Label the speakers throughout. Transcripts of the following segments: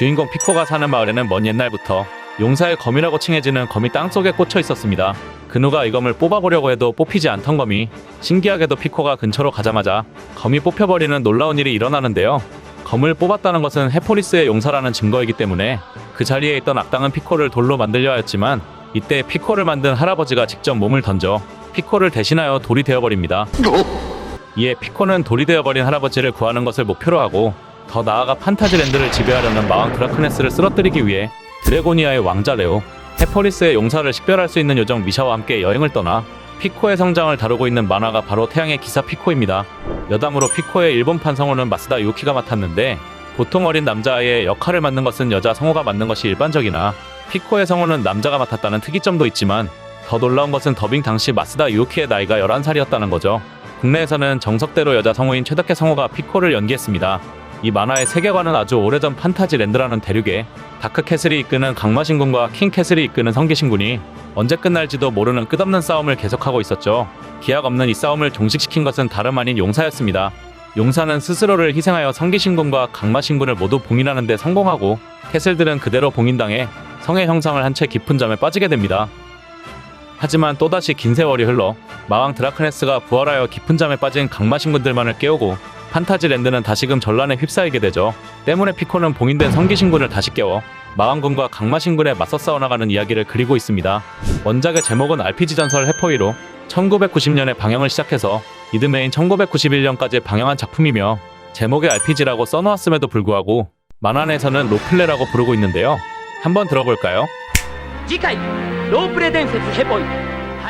Speaker 1: 주인공 피코가 사는 마을에는 먼 옛날부터 용사의 검이라고 칭해지는 검이 땅속에 꽂혀 있었습니다. 그누가 이 검을 뽑아보려고 해도 뽑히지 않던 검이 신기하게도 피코가 근처로 가자마자 검이 뽑혀버리는 놀라운 일이 일어나는데요. 검을 뽑았다는 것은 헤포리스의 용사라는 증거이기 때문에 그 자리에 있던 악당은 피코를 돌로 만들려 하였지만 이때 피코를 만든 할아버지가 직접 몸을 던져 피코를 대신하여 돌이 되어버립니다. 이에 피코는 돌이 되어버린 할아버지를 구하는 것을 목표로 하고 더 나아가 판타지랜드를 지배하려는 마왕 드라크네스를 쓰러뜨리기 위해 드래고니아의 왕자 레오, 헤포리스의 용사를 식별할 수 있는 요정 미샤와 함께 여행을 떠나 피코의 성장을 다루고 있는 만화가 바로 태양의 기사 피코입니다. 여담으로 피코의 일본판 성우는 마스다 유키가 맡았는데 보통 어린 남자아이의 역할을 맡는 것은 여자 성우가 맡는 것이 일반적이나 피코의 성우는 남자가 맡았다는 특이점도 있지만 더 놀라운 것은 더빙 당시 마스다 유키의 나이가 11살이었다는 거죠. 국내에서는 정석대로 여자 성우인 최덕혜 성우가 피코를 연기했습니다. 이 만화의 세계관은 아주 오래전 판타지랜드라는 대륙에 다크캐슬이 이끄는 강마신군과 킹캐슬이 이끄는 성기신군이 언제 끝날지도 모르는 끝없는 싸움을 계속하고 있었죠. 기약 없는 이 싸움을 종식시킨 것은 다름 아닌 용사였습니다. 용사는 스스로를 희생하여 성기신군과 강마신군을 모두 봉인하는 데 성공하고 캐슬들은 그대로 봉인당해 성의 형상을 한 채 깊은 잠에 빠지게 됩니다. 하지만 또다시 긴 세월이 흘러 마왕 드라크네스가 부활하여 깊은 잠에 빠진 강마신군들만을 깨우고 판타지랜드는 다시금 전란에 휩싸이게 되죠. 때문에 피코는 봉인된 성기신군을 다시 깨워 마왕군과 강마신군에 맞서 싸워나가는 이야기를 그리고 있습니다. 원작의 제목은 RPG 전설 해포이로 1990년에 방영을 시작해서 이듬해인 1991년까지 방영한 작품이며 제목에 RPG라고 써놓았음에도 불구하고 만화 내에서는 로플레라고 부르고 있는데요. 한번 들어볼까요?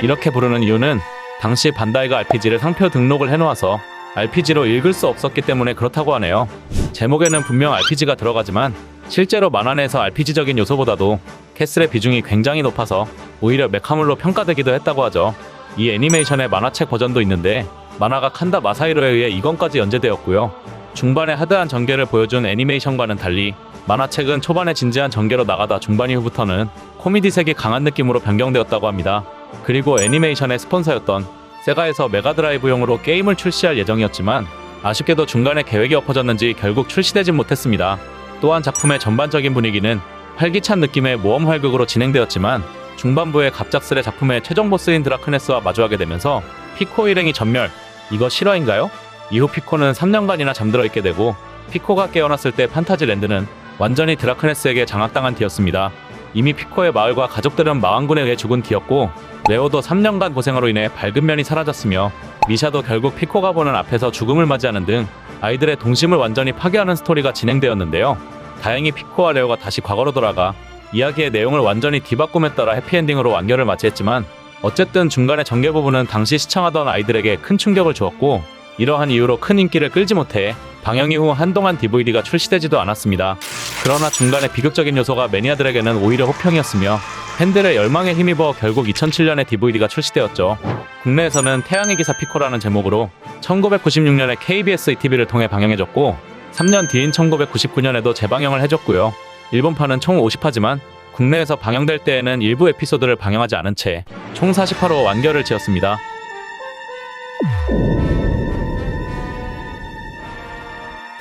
Speaker 1: 이렇게 부르는 이유는 당시 반다이가 RPG를 상표 등록을 해놓아서 RPG로 읽을 수 없었기 때문에 그렇다고 하네요. 제목에는 분명 RPG가 들어가지만 실제로 만화 내에서 RPG적인 요소보다도 캐슬의 비중이 굉장히 높아서 오히려 메카물로 평가되기도 했다고 하죠. 이 애니메이션의 만화책 버전도 있는데 만화가 칸다 마사히로에 의해 2권까지 연재되었고요. 중반에 하드한 전개를 보여준 애니메이션과는 달리 만화책은 초반에 진지한 전개로 나가다 중반 이후부터는 코미디색이 강한 느낌으로 변경되었다고 합니다. 그리고 애니메이션의 스폰서였던 세가에서 메가드라이브용으로 게임을 출시할 예정이었지만 아쉽게도 중간에 계획이 엎어졌는지 결국 출시되진 못했습니다. 또한 작품의 전반적인 분위기는 활기찬 느낌의 모험 활극으로 진행되었지만 중반부에 갑작스레 작품의 최종 보스인 드라크네스와 마주하게 되면서 피코 일행이 전멸. 이거 실화인가요? 이후 피코는 3년간이나 잠들어 있게 되고 피코가 깨어났을 때 판타지랜드는 완전히 드라크네스에게 장악당한 뒤였습니다. 이미 피코의 마을과 가족들은 마왕군에 의해 죽은 뒤였고 레오도 3년간 고생으로 인해 밝은 면이 사라졌으며 미샤도 결국 피코가 보는 앞에서 죽음을 맞이하는 등 아이들의 동심을 완전히 파괴하는 스토리가 진행되었는데요. 다행히 피코와 레오가 다시 과거로 돌아가 이야기의 내용을 완전히 뒤바꿈에 따라 해피엔딩으로 완결을 맞이했지만 어쨌든 중간의 전개 부분은 당시 시청하던 아이들에게 큰 충격을 주었고 이러한 이유로 큰 인기를 끌지 못해 방영 이후 한동안 DVD가 출시되지도 않았습니다. 그러나 중간에 비극적인 요소가 매니아들에게는 오히려 호평이었으며 팬들의 열망에 힘입어 결국 2007년에 DVD가 출시되었죠. 국내에서는 태양의 기사 피코라는 제목으로 1996년에 KBS ETV를 통해 방영해졌고 3년 뒤인 1999년에도 재방영을 해줬고요. 일본판은 총 50화지만 국내에서 방영될 때에는 일부 에피소드를 방영하지 않은 채 총 40화로 완결을 지었습니다.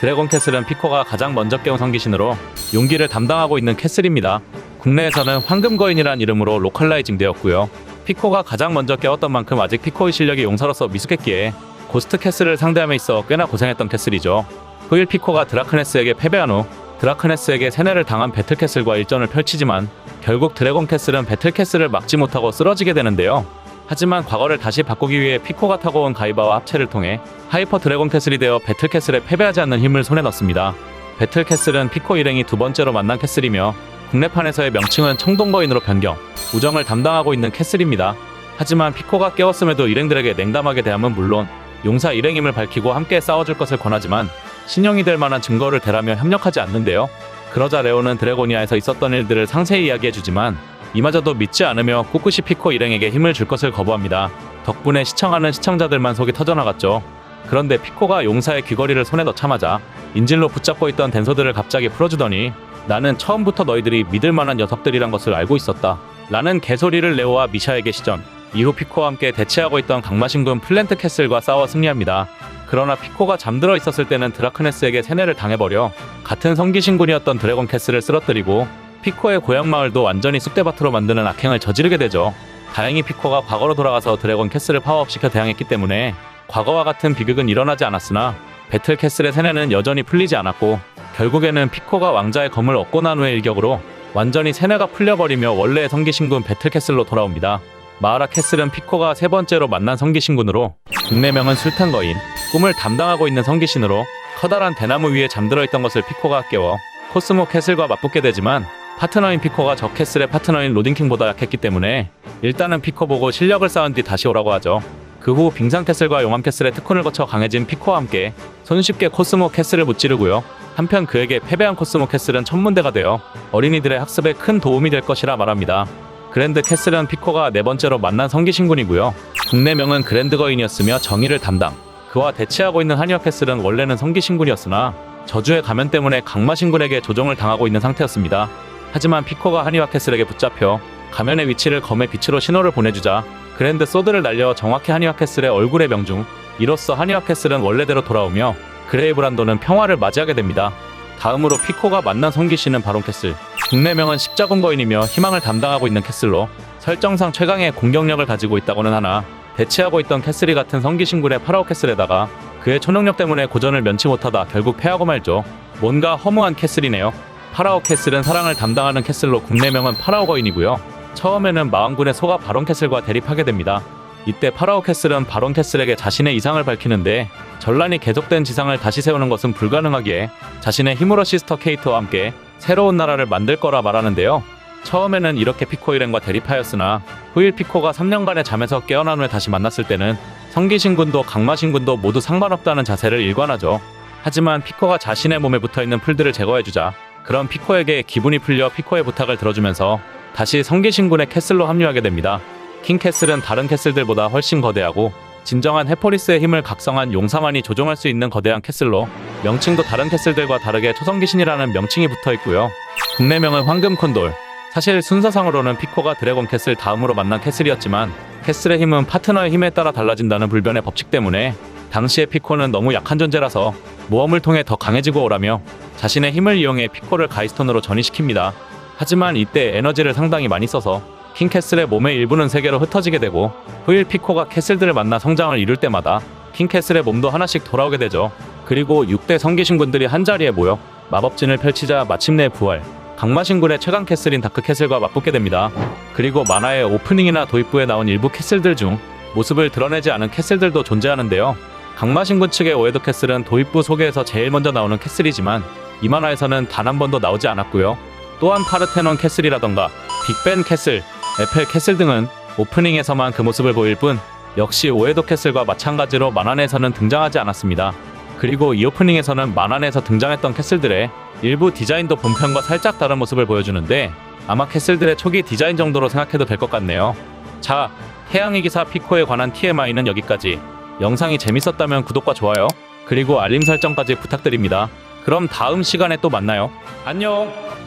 Speaker 1: 드래곤 캐슬은 피코가 가장 먼저 깨운 성기신으로 용기를 담당하고 있는 캐슬입니다. 국내에서는 황금거인이란 이름으로 로컬라이징 되었고요. 피코가 가장 먼저 깨웠던 만큼 아직 피코의 실력이 용사로서 미숙했기에 고스트 캐슬을 상대함에 있어 꽤나 고생했던 캐슬이죠. 후일 피코가 드라크네스에게 패배한 후 드라크네스에게 세뇌를 당한 배틀캐슬과 일전을 펼치지만 결국 드래곤 캐슬은 배틀캐슬을 막지 못하고 쓰러지게 되는데요. 하지만 과거를 다시 바꾸기 위해 피코가 타고 온 가이바와 합체를 통해 하이퍼 드래곤 캐슬이 되어 배틀캐슬에 패배하지 않는 힘을 손에 넣습니다. 배틀캐슬은 피코 일행이 두 번째로 만난 캐슬이며 국내판에서의 명칭은 청동거인으로 변경, 우정을 담당하고 있는 캐슬입니다. 하지만 피코가 깨웠음에도 일행들에게 냉담하게 대함은 물론 용사 일행임을 밝히고 함께 싸워줄 것을 권하지만 신용이 될 만한 증거를 대라며 협력하지 않는데요. 그러자 레오는 드래고니아에서 있었던 일들을 상세히 이야기해주지만 이마저도 믿지 않으며 꿋꿋이 피코 일행에게 힘을 줄 것을 거부합니다. 덕분에 시청하는 시청자들만 속이 터져나갔죠. 그런데 피코가 용사의 귀걸이를 손에 넣자마자 인질로 붙잡고 있던 댄서들을 갑자기 풀어주더니 나는 처음부터 너희들이 믿을 만한 녀석들이란 것을 알고 있었다 라는 개소리를 레오와 미샤에게 시전. 이후 피코와 함께 대치하고 있던 강마신군 플랜트 캐슬과 싸워 승리합니다. 그러나 피코가 잠들어 있었을 때는 드라크네스에게 세뇌를 당해버려 같은 성기신군이었던 드래곤 캐슬을 쓰러뜨리고 피코의 고향마을도 완전히 쑥대밭으로 만드는 악행을 저지르게 되죠. 다행히 피코가 과거로 돌아가서 드래곤 캐슬을 파워업시켜 대항했기 때문에 과거와 같은 비극은 일어나지 않았으나 배틀 캐슬의 세뇌는 여전히 풀리지 않았고 결국에는 피코가 왕자의 검을 얻고 난 후의 일격으로 완전히 세뇌가 풀려버리며 원래의 성기신군 배틀 캐슬로 돌아옵니다. 마하라 캐슬은 피코가 세 번째로 만난 성기신군으로 국내명은 술탄 거인, 꿈을 담당하고 있는 성기신으로 커다란 대나무 위에 잠들어 있던 것을 피코가 깨워 코스모 캐슬과 맞붙게 되지만 파트너인 피코가 저 캐슬의 파트너인 로딩킹보다 약했기 때문에 일단은 피코 보고 실력을 쌓은 뒤 다시 오라고 하죠. 그 후 빙상 캐슬과 용암 캐슬의 특훈을 거쳐 강해진 피코와 함께 손쉽게 코스모 캐슬을 무찌르고요. 한편 그에게 패배한 코스모 캐슬은 천문대가 되어 어린이들의 학습에 큰 도움이 될 것이라 말합니다. 그랜드 캐슬은 피코가 네 번째로 만난 성기신군이고요. 국내명은 그랜드 거인이었으며 정의를 담당. 그와 대치하고 있는 한의화 캐슬은 원래는 성기신군이었으나 저주의 가면 때문에 강마신군에게 조종을 당하고 있는 상태였습니다. 하지만 피코가 한의화 캐슬에게 붙잡혀 가면의 위치를 검의 빛으로 신호를 보내주자 그랜드 소드를 날려 정확히 한의화 캐슬의 얼굴에 명중. 이로써 한의화 캐슬은 원래대로 돌아오며 그레이브란도는 평화를 맞이하게 됩니다. 다음으로 피코가 만난 성기신은 바론 캐슬. 국내명은 십자군 거인이며 희망을 담당하고 있는 캐슬로 설정상 최강의 공격력을 가지고 있다고는 하나 대치하고 있던 캐슬이 같은 성기신군의 파라오 캐슬에다가 그의 초능력 때문에 고전을 면치 못하다 결국 패하고 말죠. 뭔가 허무한 캐슬이네요. 파라오 캐슬은 사랑을 담당하는 캐슬로 국내명은 파라오 거인이고요. 처음에는 마왕군의 소가 바론 캐슬과 대립하게 됩니다. 이때 파라오 캐슬은 바론 캐슬에게 자신의 이상을 밝히는데 전란이 계속된 지상을 다시 세우는 것은 불가능하기에 자신의 힘으로 시스터 케이트와 함께 새로운 나라를 만들 거라 말하는데요. 처음에는 이렇게 피코 일행과 대립하였으나 후일 피코가 3년간의 잠에서 깨어난 후에 다시 만났을 때는 성기신군도 강마신군도 모두 상관없다는 자세를 일관하죠. 하지만 피코가 자신의 몸에 붙어있는 풀들을 제거해주자 그런 피코에게 기분이 풀려 피코의 부탁을 들어주면서 다시 성기신군의 캐슬로 합류하게 됩니다. 킹 캐슬은 다른 캐슬들보다 훨씬 거대하고 진정한 헤포리스의 힘을 각성한 용사만이 조종할 수 있는 거대한 캐슬로 명칭도 다른 캐슬들과 다르게 초성기신이라는 명칭이 붙어있고요. 국내명은 황금 콘돌. 사실 순서상으로는 피코가 드래곤 캐슬 다음으로 만난 캐슬이었지만 캐슬의 힘은 파트너의 힘에 따라 달라진다는 불변의 법칙 때문에 당시의 피코는 너무 약한 존재라서 모험을 통해 더 강해지고 오라며 자신의 힘을 이용해 피코를 가이스톤으로 전이시킵니다. 하지만 이때 에너지를 상당히 많이 써서 킹캐슬의 몸의 일부는 세계로 흩어지게 되고 후일 피코가 캐슬들을 만나 성장을 이룰 때마다 킹캐슬의 몸도 하나씩 돌아오게 되죠. 그리고 6대 성기신군들이 한자리에 모여 마법진을 펼치자 마침내 부활, 강마신군의 최강 캐슬인 다크캐슬과 맞붙게 됩니다. 그리고 만화의 오프닝이나 도입부에 나온 일부 캐슬들 중 모습을 드러내지 않은 캐슬들도 존재하는데요. 강마신군 측의 오에도 캐슬은 도입부 소개에서 제일 먼저 나오는 캐슬이지만 이 만화에서는 단 한 번도 나오지 않았고요. 또한 파르테논 캐슬이라던가 빅벤 캐슬, 에펠 캐슬 등은 오프닝에서만 그 모습을 보일 뿐 역시 오에도 캐슬과 마찬가지로 만화 내에서는 등장하지 않았습니다. 그리고 이 오프닝에서는 만화 내에서 등장했던 캐슬들의 일부 디자인도 본편과 살짝 다른 모습을 보여주는데 아마 캐슬들의 초기 디자인 정도로 생각해도 될 것 같네요. 자, 태양의 기사 피코에 관한 TMI는 여기까지. 영상이 재밌었다면 구독과 좋아요, 그리고 알림 설정까지 부탁드립니다. 그럼 다음 시간에 또 만나요. 안녕!